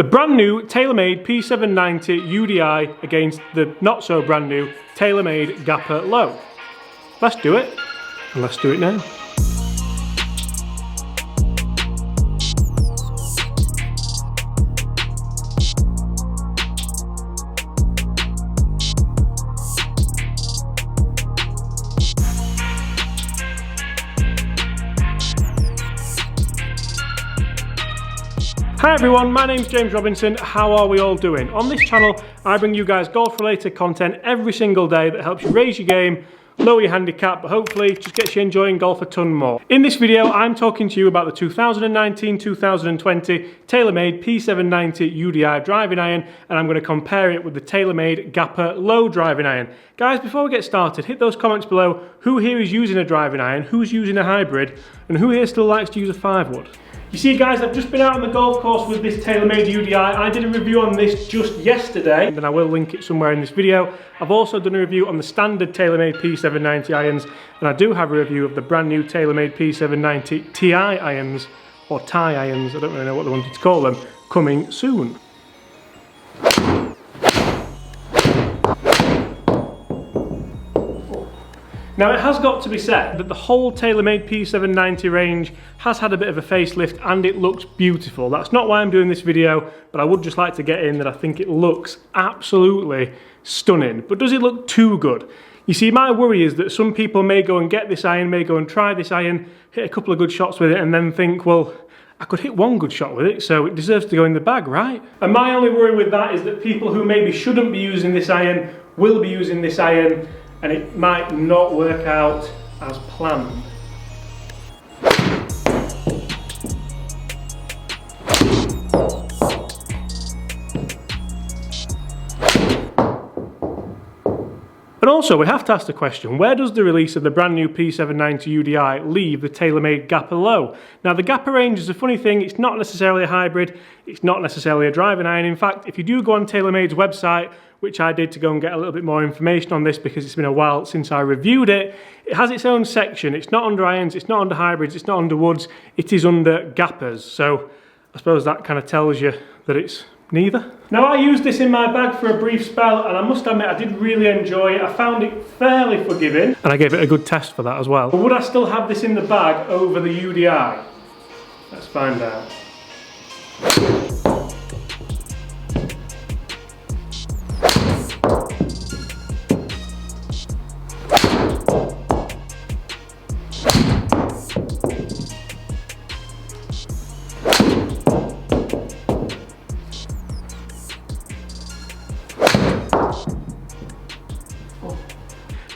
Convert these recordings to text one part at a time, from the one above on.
The brand new TAYLORMADE P790 UDI against the not so brand new TAYLORMADE GAPR Lo. Let's do it, and let's do it now. Hi everyone, my name's James Robinson. How are we all doing? On this channel, I bring you guys golf related content every single day that helps you raise your game, lower your handicap, but hopefully just gets you enjoying golf a ton more. In this video, I'm talking to you about the 2019-2020 TAYLORMADE P790 UDI driving iron, and I'm going to compare it with the TAYLORMADE GAPR Lo driving iron. Guys, before we get started, hit those comments below. Who here is using a driving iron, who's using a hybrid, and who here still likes to use a 5-wood? You see guys, I've just been out on the golf course with this TAYLORMADE UDI. I did a review on this just yesterday, and I will link it somewhere in this video. I've also done a review on the standard TAYLORMADE P790 irons, and I do have a review of the brand new TAYLORMADE P790 TI irons, or tie irons, I don't really know what they wanted to call them, coming soon. Now it has got to be said that the whole TAYLORMADE P790 range has had a bit of a facelift and it looks beautiful. That's not why I'm doing this video, but I would just like to get in that I think it looks absolutely stunning. But does it look too good? You see, my worry is that some people may go and get this iron, may go and try this iron, hit a couple of good shots with it and then think, well, I could hit one good shot with it, so it deserves to go in the bag, right? And my only worry with that is that people who maybe shouldn't be using this iron will be using this iron, and it might not work out as planned. And also, we have to ask the question, where does the release of the brand new P790 UDI leave the TAYLORMADE GAPR Lo? Now, the GAPR range is a funny thing. It's not necessarily a hybrid. It's not necessarily a driving iron. In fact, if you do go on TAYLORMADE's website, which I did to go and get a little bit more information on this because it's been a while since I reviewed it, it has its own section. It's not under irons, it's not under hybrids, it's not under woods, it is under gappers. So I suppose that kind of tells you that it's neither. Now, I used this in my bag for a brief spell, and I must admit I did really enjoy it. I found it fairly forgiving, and I gave it a good test for that as well. But would I still have this in the bag over the UDI? Let's find out.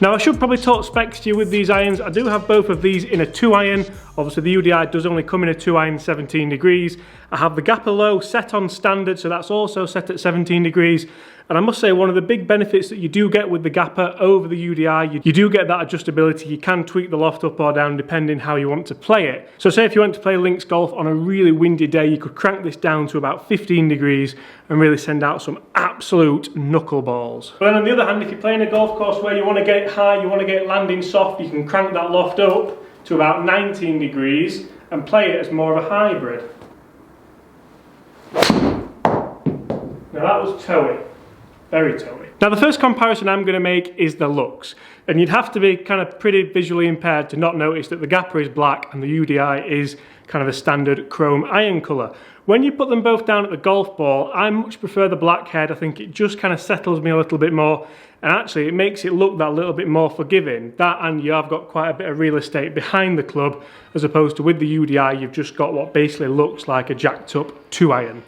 Now, I should probably talk specs to you with these irons. I do have both of these in a 2-iron. Obviously, the UDI does only come in a 2-iron 17 degrees. I have the GAPR Lo set on standard, so that's also set at 17 degrees. And I must say, one of the big benefits that you do get with the GAPR over the UDI, you do get that adjustability. You can tweak the loft up or down depending how you want to play it. So say if you went to play links golf on a really windy day, you could crank this down to about 15 degrees and really send out some absolute knuckleballs. But then on the other hand, if you're playing a golf course where you want to get it high, you want to get it landing soft, you can crank that loft up to about 19 degrees and play it as more of a hybrid. Now that was toey. Very toey. Now the first comparison I'm going to make is the looks, and you'd have to be kind of pretty visually impaired to not notice that the GAPR is black and the UDI is kind of a standard chrome iron colour. When you put them both down at the golf ball, I much prefer the black head. I think it just kind of settles me a little bit more, and actually it makes it look that little bit more forgiving. That, and you have got quite a bit of real estate behind the club, as opposed to with the UDI you've just got what basically looks like a jacked up 2-iron.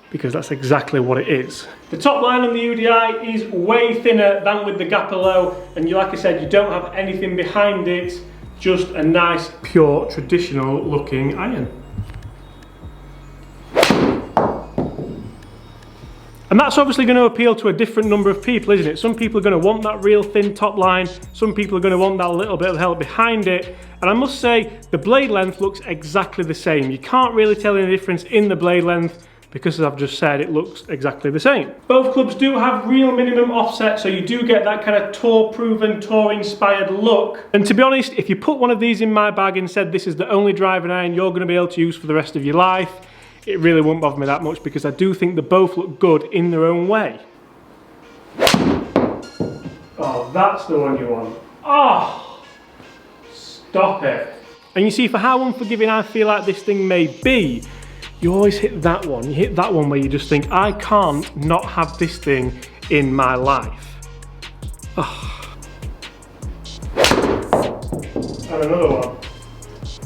Because that's exactly what it is. The top line on the UDI is way thinner than with the GAPR Lo, and like I said, you don't have anything behind it, just a nice, pure, traditional looking iron. And that's obviously going to appeal to a different number of people, isn't it? Some people are going to want that real thin top line, some people are going to want that little bit of help behind it, and I must say, the blade length looks exactly the same. You can't really tell any difference in the blade length, because as I've just said, it looks exactly the same. Both clubs do have real minimum offset, so you do get that kind of tour-proven, tour-inspired look. And to be honest, if you put one of these in my bag and said this is the only driving iron you're going to be able to use for the rest of your life, it really won't bother me that much because I do think they both look good in their own way. Oh, that's the one you want. Oh, stop it. And you see, for how unforgiving I feel like this thing may be, you always hit that one. You hit that one where you just think, I can't not have this thing in my life. Oh. And another one.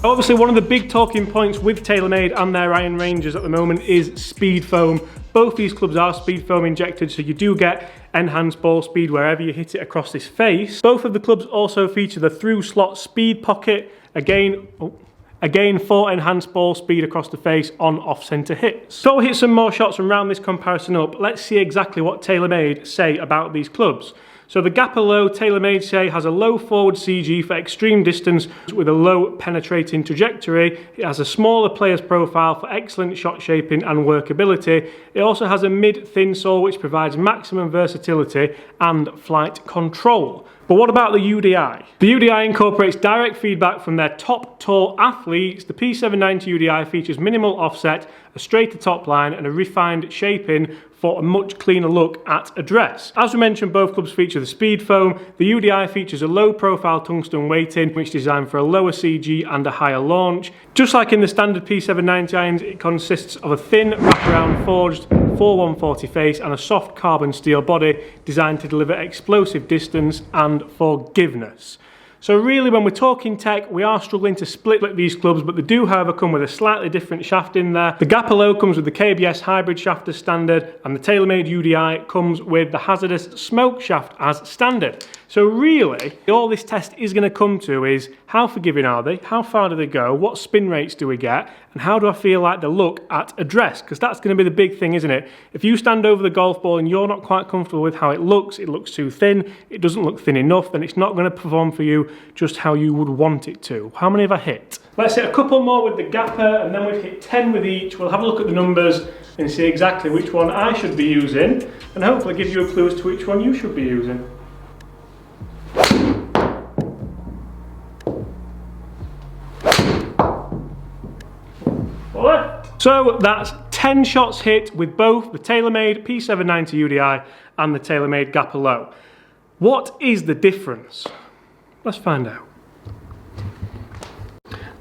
Obviously, one of the big talking points with TaylorMade and their Iron Rangers at the moment is speed foam. Both these clubs are speed foam injected, so you do get enhanced ball speed wherever you hit it across this face. Both of the clubs also feature the through slot speed pocket, again for enhanced ball speed across the face on off-centre hits. So we'll hit some more shots and round this comparison up. Let's see exactly what TaylorMade say about these clubs. So the GAPR LO, TaylorMade say, has a low forward CG for extreme distance with a low penetrating trajectory. It has a smaller player's profile for excellent shot shaping and workability. It also has a mid-thin sole which provides maximum versatility and flight control. But what about the UDI? The UDI incorporates direct feedback from their top tall athletes. The P790 UDI features minimal offset, a straighter top line and a refined shaping for a much cleaner look at address. As we mentioned, both clubs feature the speed foam. The UDI features a low profile tungsten weighting which is designed for a lower CG and a higher launch. Just like in the standard P790 irons, it consists of a thin wraparound forged 4140 face and a soft carbon steel body designed to deliver explosive distance and forgiveness. So really, when we're talking tech, we are struggling to split these clubs, but they do, however, come with a slightly different shaft in there. The GAPR LO comes with the KBS hybrid shaft as standard, and the TaylorMade UDI comes with the hazardous smoke shaft as standard. So really, all this test is going to come to is, how forgiving are they? How far do they go? What spin rates do we get? And how do I feel like they look at address? Because that's going to be the big thing, isn't it? If you stand over the golf ball and you're not quite comfortable with how it looks too thin, it doesn't look thin enough, then it's not going to perform for you just how you would want it to. How many have I hit? Let's hit a couple more with the GAPR, and then we've hit 10 with each. We'll have a look at the numbers and see exactly which one I should be using, and hopefully give you a clue as to which one you should be using. So that's 10 shots hit with both the TaylorMade P790 UDI and the TaylorMade GAPR LO. What is the difference? Let's find out.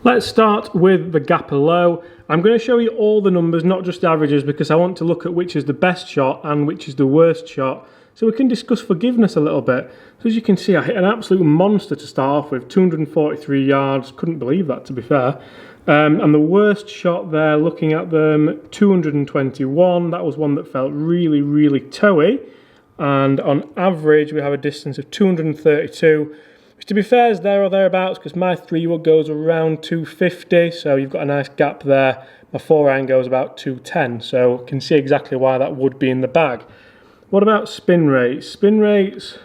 Let's start with the GAPR LO. I'm going to show you all the numbers, not just the averages, because I want to look at which is the best shot and which is the worst shot, so we can discuss forgiveness a little bit. So as you can see, I hit an absolute monster to start off with, 243 yards, couldn't believe that, to be fair. And the worst shot there, looking at them, 221, that was one that felt really, really toey. And on average, we have a distance of 232, which to be fair is there or thereabouts, because my 3-wood goes around 250, so you've got a nice gap there. My 4-iron goes about 210, so you can see exactly why that would be in the bag. What about spin rates? Spin rates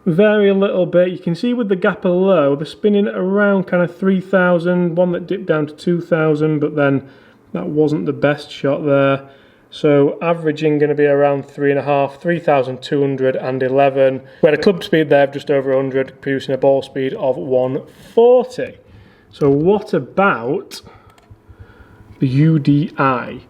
vary a little bit. You can see with the GAPR LO, they're spinning at around kind of 3,000, one that dipped down to 2,000, but then that wasn't the best shot there. So averaging going to be around 3.5, 3,211. We had a club speed there of just over 100, producing a ball speed of 140. So what about the UDI?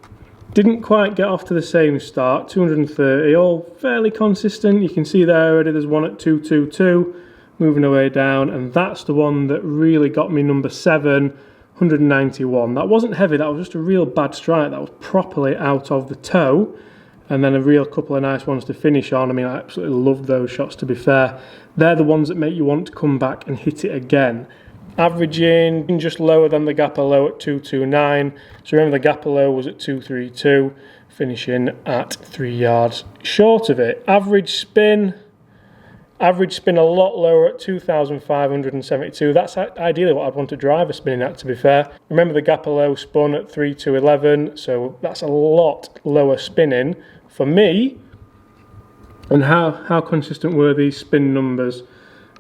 Didn't quite get off to the same start, 230, all fairly consistent. You can see there already there's one at 222, moving away down, and that's the one that really got me number 7, 191. That wasn't heavy, that was just a real bad strike. That was properly out of the toe, and then a real couple of nice ones to finish on. I mean, I absolutely love those shots, to be fair. They're the ones that make you want to come back and hit it again. Averaging just lower than the GAPR LO at 229. So remember, the GAPR LO was at 232, finishing at 3 yards short of it. Average spin a lot lower at 2,572. That's ideally what I'd want a driver spinning at, to be fair. Remember, the GAPR LO spun at 3,211, so that's a lot lower spinning for me. And how consistent were these spin numbers?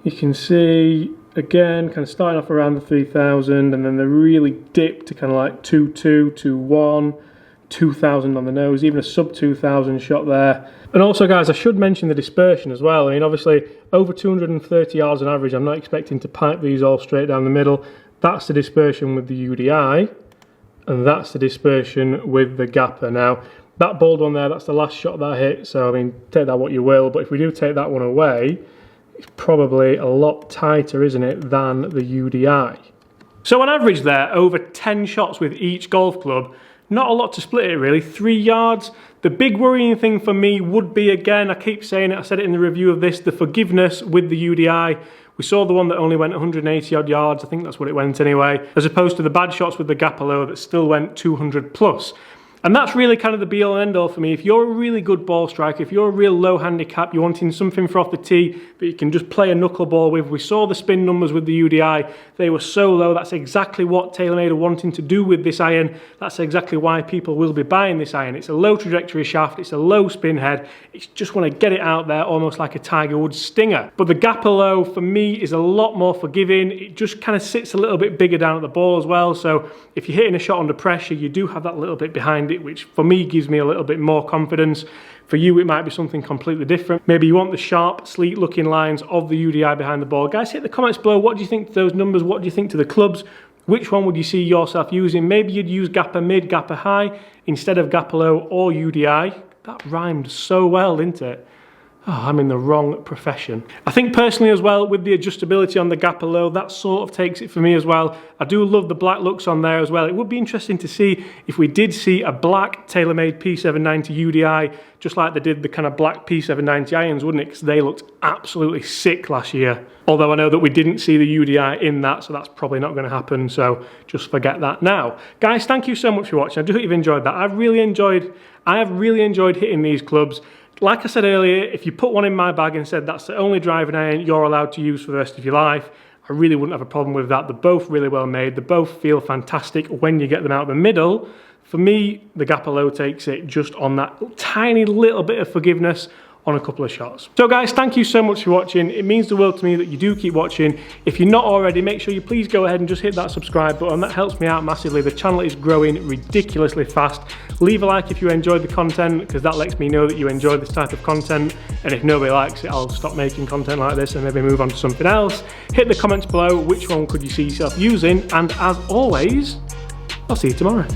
You can see, again, kind of starting off around the 3,000, and then they really dipped to kind of like 2.2, 2.1, 2,000 on the nose, even a sub 2,000 shot there. And also, guys, I should mention the dispersion as well. I mean, obviously, over 230 yards on average, I'm not expecting to pipe these all straight down the middle. That's the dispersion with the UDI. and that's the dispersion with the gapper. Now, that bold one there, that's the last shot that I hit, so I mean, take that what you will, but if we do take that one away, it's probably a lot tighter, isn't it, than the UDI. So on average there, over 10 shots with each golf club, not a lot to split it really, 3 yards. The big worrying thing for me would be, again, I keep saying it, I said it in the review of this, the forgiveness with the UDI. We saw the one that only went 180 odd yards, I think that's what it went anyway, as opposed to the bad shots with the GAPR LO that still went 200 plus. And that's really kind of the be all and end all for me. If you're a really good ball striker, if you're a real low handicap, you're wanting something for off the tee that you can just play a knuckleball with. We saw the spin numbers with the UDI. They were so low. That's exactly what TaylorMade are wanting to do with this iron. That's exactly why people will be buying this iron. It's a low trajectory shaft. It's a low spin head. It's just want to get it out there almost like a Tiger Woods stinger. But the GAPR LO for me is a lot more forgiving. It just kind of sits a little bit bigger down at the ball as well. So if you're hitting a shot under pressure, you do have that little bit behind it, which for me gives me a little bit more confidence. For you, it might be something completely different. Maybe you want the sharp, sleek looking lines of the UDI behind the ball. Guys, hit the comments below. What do you think to those numbers? What do you think to the clubs? Which one would you see yourself using? Maybe you'd use GAPR mid, GAPR high instead of GAPR LO or UDI. That rhymed so well, didn't it? Oh, I'm in the wrong profession. I think personally as well, with the adjustability on the GAPR LO, that sort of takes it for me as well. I do love the black looks on there as well. It would be interesting to see if we did see a black TaylorMade P790 UDI, just like they did the kind of black P790 irons, wouldn't it? Because they looked absolutely sick last year. Although I know that we didn't see the UDI in that, so that's probably not going to happen, so just forget that now. Guys, thank you so much for watching. I do hope you've enjoyed that. I have really enjoyed hitting these clubs. Like I said earlier, if you put one in my bag and said that's the only driving iron you're allowed to use for the rest of your life, I really wouldn't have a problem with that. They're both really well made. They both feel fantastic when you get them out of the middle. For me, the GAPR LO takes it just on that tiny little bit of forgiveness on a couple of shots. So guys, thank you so much for watching. It means the world to me that you do keep watching. If you're not already, make sure you please go ahead and just hit that subscribe button. That helps me out massively. The channel is growing ridiculously fast. Leave a like if you enjoyed the content, because that lets me know that you enjoy this type of content. And if nobody likes it, I'll stop making content like this and maybe move on to something else. Hit the comments below, which one could you see yourself using? And as always, I'll see you tomorrow.